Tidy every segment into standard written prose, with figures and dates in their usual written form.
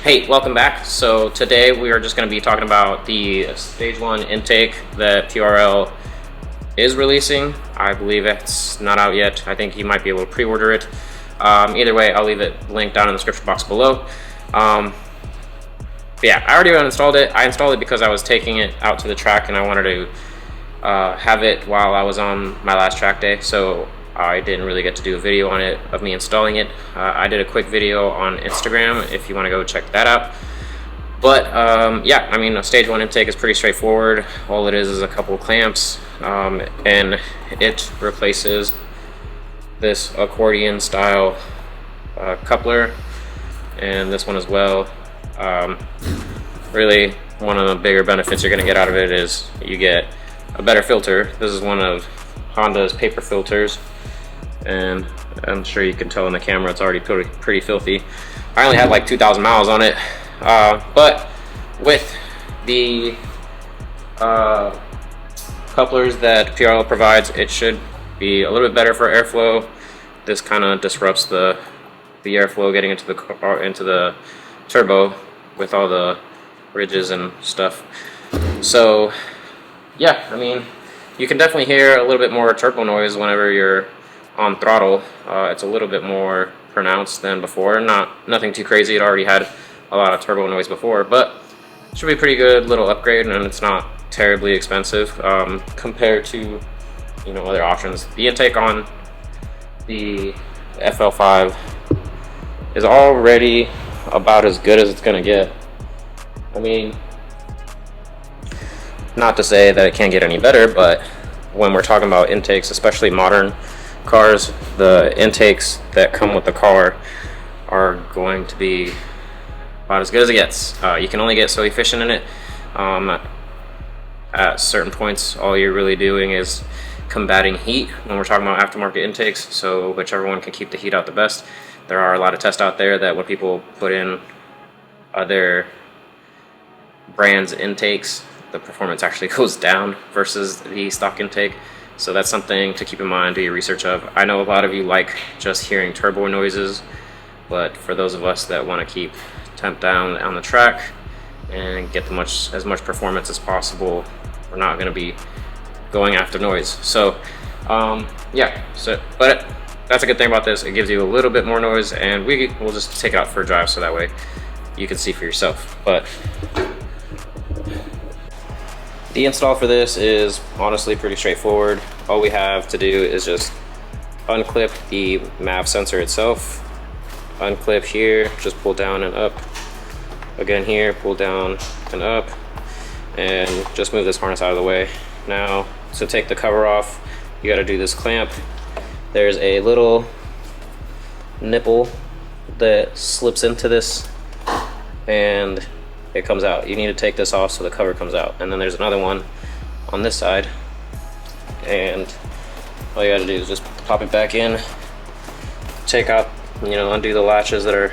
Hey, welcome back. So today we are just going to be talking about the Stage 1 intake that PRL is releasing. I believe it's not out yet. I think you might be able to pre-order it. Either way, I'll leave it linked down in the description box below. But yeah, I already installed it. I installed it because I was taking it out to the track and I wanted to have it while I was on my last track day. So I didn't really get to do a video on it of me installing it. I did a quick video on Instagram if you want to go check that out. But yeah, I mean, a Stage 1 intake is pretty straightforward. All it is a couple of clamps, and it replaces this accordion style coupler and this one as well. Really, one of the bigger benefits you're going to get out of it is you get a better filter. This is one of Honda's paper filters, and I'm sure you can tell in the camera it's already pretty filthy. I only had like 2,000 miles on it, but with the couplers that PRL provides, it should be a little bit better for airflow. This kind of disrupts the airflow getting into the turbo with all the ridges and stuff. So yeah, I mean, you can definitely hear a little bit more turbo noise whenever you're on throttle. It's a little bit more pronounced than before. Nothing too crazy. It already had a lot of turbo noise before, but it should be a pretty good little upgrade, and it's not terribly expensive compared to, you know, other options. The intake on the FL5 is already about as good as it's gonna get. I mean, not to say that it can't get any better, but when we're talking about intakes, especially modern cars, the intakes that come with the car are going to be about as good as it gets. You can only get so efficient in it. At certain points, all you're really doing is combating heat when we're talking about aftermarket intakes, so whichever one can keep the heat out the best. There are a lot of tests out there that when people put in other brands' intakes, the performance actually goes down versus the stock intake. So that's something to keep in mind, do your research of. I know a lot of you like just hearing turbo noises, but for those of us that want to keep temp down on the track and get as much performance as possible, we're not going to be going after noise. So yeah, but that's a good thing about this. It gives you a little bit more noise, and we'll just take it out for a drive so that way you can see for yourself. But the install for this is honestly pretty straightforward. All we have to do is just unclip the MAV sensor itself, unclip here, just pull down and up, again here, pull down and up, and just move this harness out of the way. Now, to take the cover off, you got to do this clamp. There's a little nipple that slips into this and it comes out. You need to take this off so the cover comes out. And then there's another one on this side, and all you gotta do is just pop it back in, take out, you know, undo the latches that are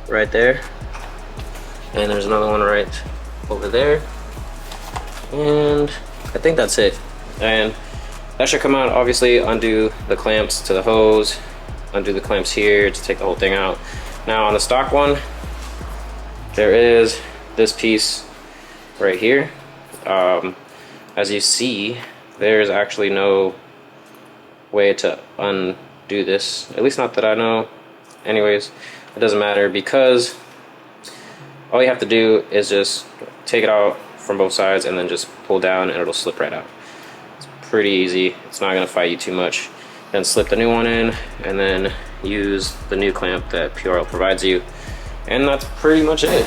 right there, and there's another one right over there, and I think that's it. And that should come out. Obviously undo the clamps to the hose, undo the clamps here to take the whole thing out. Now on the stock one, there is this piece right here. As you see, there's actually no way to undo this, at least not that I know. Anyways, it doesn't matter, because all you have to do is just take it out from both sides and then just pull down and it'll slip right out. It's pretty easy. It's not going to fight you too much. Then slip the new one in and then use the new clamp that PRL provides you, and that's pretty much it.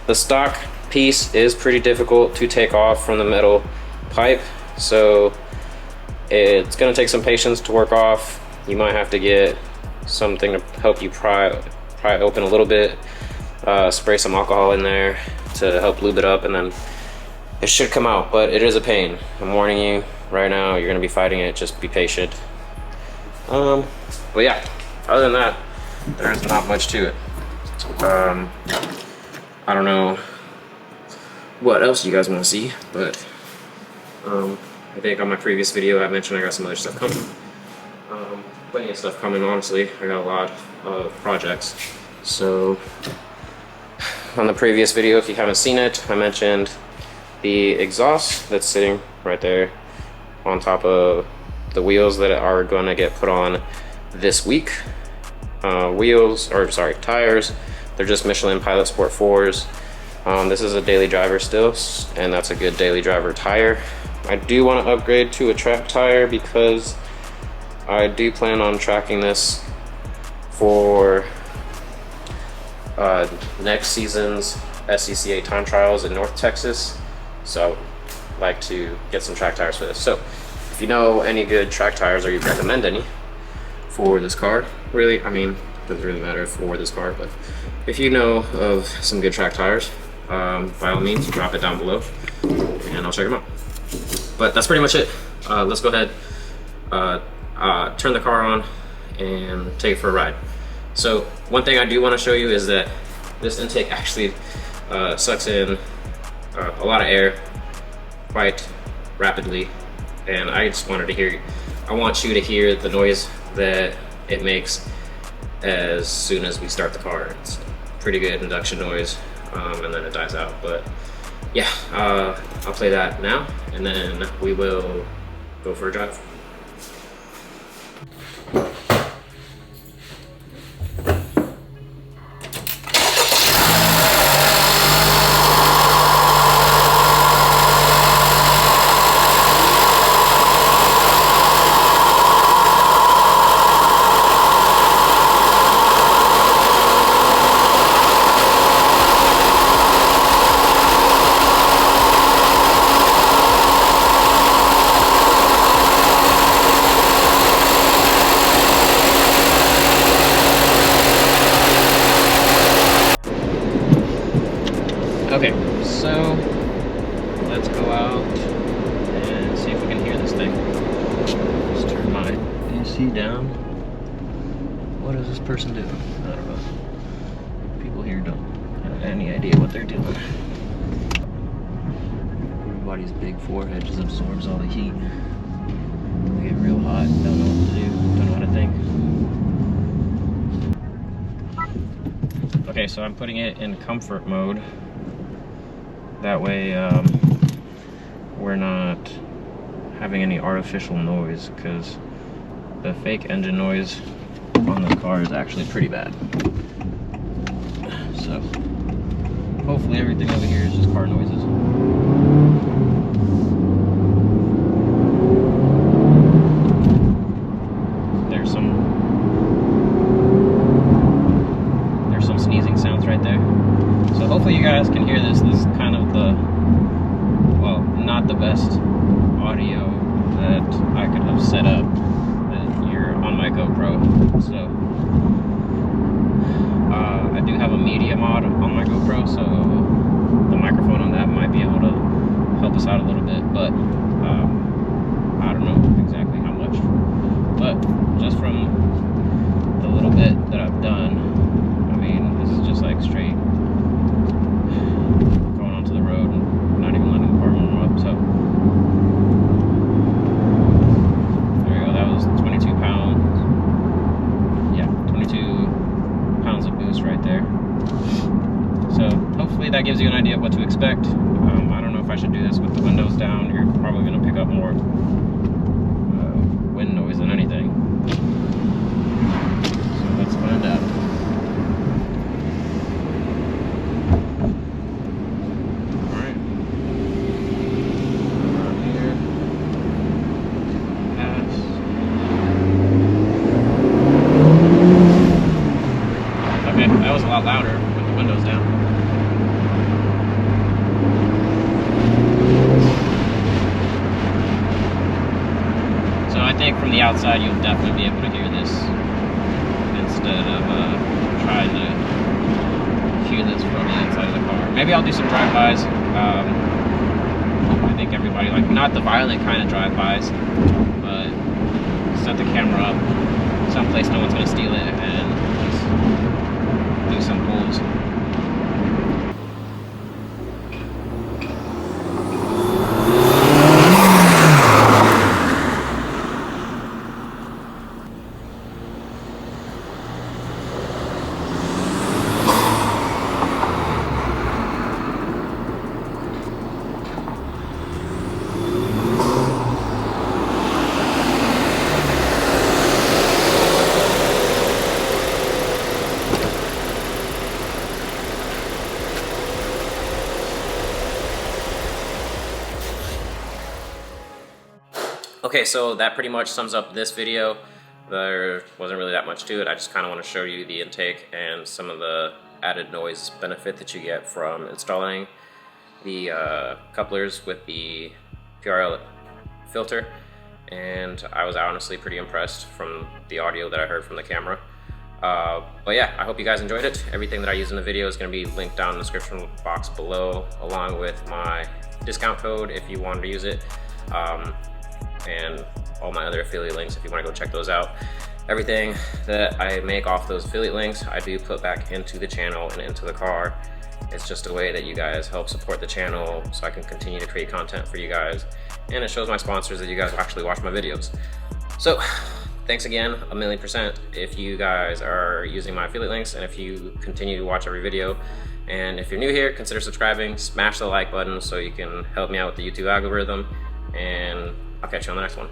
The stock piece is pretty difficult to take off from the metal pipe, so it's going to take some patience to work off. You might have to get something to help you pry open a little bit, spray some alcohol in there to help lube it up, and then it should come out. But it is a pain. I'm warning you right now, you're going to be fighting it. Just be patient. But yeah, other than that, there's not much to it. I don't know what else you guys want to see, but I think on my previous video I mentioned I got some other stuff coming. Plenty of stuff coming, honestly. I got a lot of projects, so on the previous video, if you haven't seen it, I mentioned the exhaust that's sitting right there on top of the wheels that are going to get put on this week. Tires, they're just Michelin Pilot Sport 4s. This is a daily driver still, and that's a good daily driver tire. I do want to upgrade to a track tire because I do plan on tracking this for next season's SCCA time trials in North Texas. So I'd like to get some track tires for this. So if you know any good track tires, or you recommend any for this car, really, I mean, it doesn't really matter for this car, but if you know of some good track tires, by all means, drop it down below and I'll check them out. But that's pretty much it. Let's go ahead, turn the car on and take it for a ride. So one thing I do want to show you is that this intake actually sucks in a lot of air quite rapidly, and I just wanted to hear, I want you to hear the noise that it makes as soon as we start the car. It's pretty good induction noise, and then it dies out. But yeah, I'll play that now, and then we will go for a drive. Okay, so let's go out and see if we can hear this thing. Just turn my AC down. What does this person do? I don't know. People here don't have any idea what they're doing. Everybody's big forehead just absorbs all the heat. They get real hot, don't know what to do, don't know how to think. Okay, so I'm putting it in comfort mode. That way we're not having any artificial noise, because the fake engine noise on the car is actually pretty bad. So hopefully everything over here is just car noises. There's some sneezing sounds right there. So hopefully you guys can hear this. This is kind of the, well, not the best audio that I could have set up here on my GoPro. So I do have a media mod on my GoPro, so the microphone on that might be able to help us out a little bit, but I don't know exactly how much. But just from the little bit that I've done, I mean, this is just like straight going onto the road and not even letting the car warm up. So there you go. That was 22 pounds. Yeah, 22 pounds of boost right there. So hopefully that gives you an idea of what to expect. I don't know if I should do this with the windows down. You're probably going to pick up more wind noise than anything. So let's find out. That was a lot louder with the windows down. So I think from the outside you'll definitely be able to hear this instead of trying to hear this from the inside of the car. Maybe I'll do some drive-bys. I think everybody, like, not the violent kind of drive-bys, but set the camera up someplace no one's going to steal it and just do some pulls. Okay, so that pretty much sums up this video. There wasn't really that much to it. I just kind of want to show you the intake and some of the added noise benefit that you get from installing the couplers with the PRL filter. And I was honestly pretty impressed from the audio that I heard from the camera. But yeah, I hope you guys enjoyed it. Everything that I use in the video is going to be linked down in the description box below, along with my discount code if you wanted to use it, and all my other affiliate links if you want to go check those out. Everything that I make off those affiliate links, I do put back into the channel and into the car. It's just a way that you guys help support the channel so I can continue to create content for you guys, and it shows my sponsors that you guys actually watch my videos. So thanks again, 1,000,000% if you guys are using my affiliate links, and if you continue to watch every video. And if you're new here, consider subscribing, smash the like button so you can help me out with the YouTube algorithm, and I'll catch you on the next one.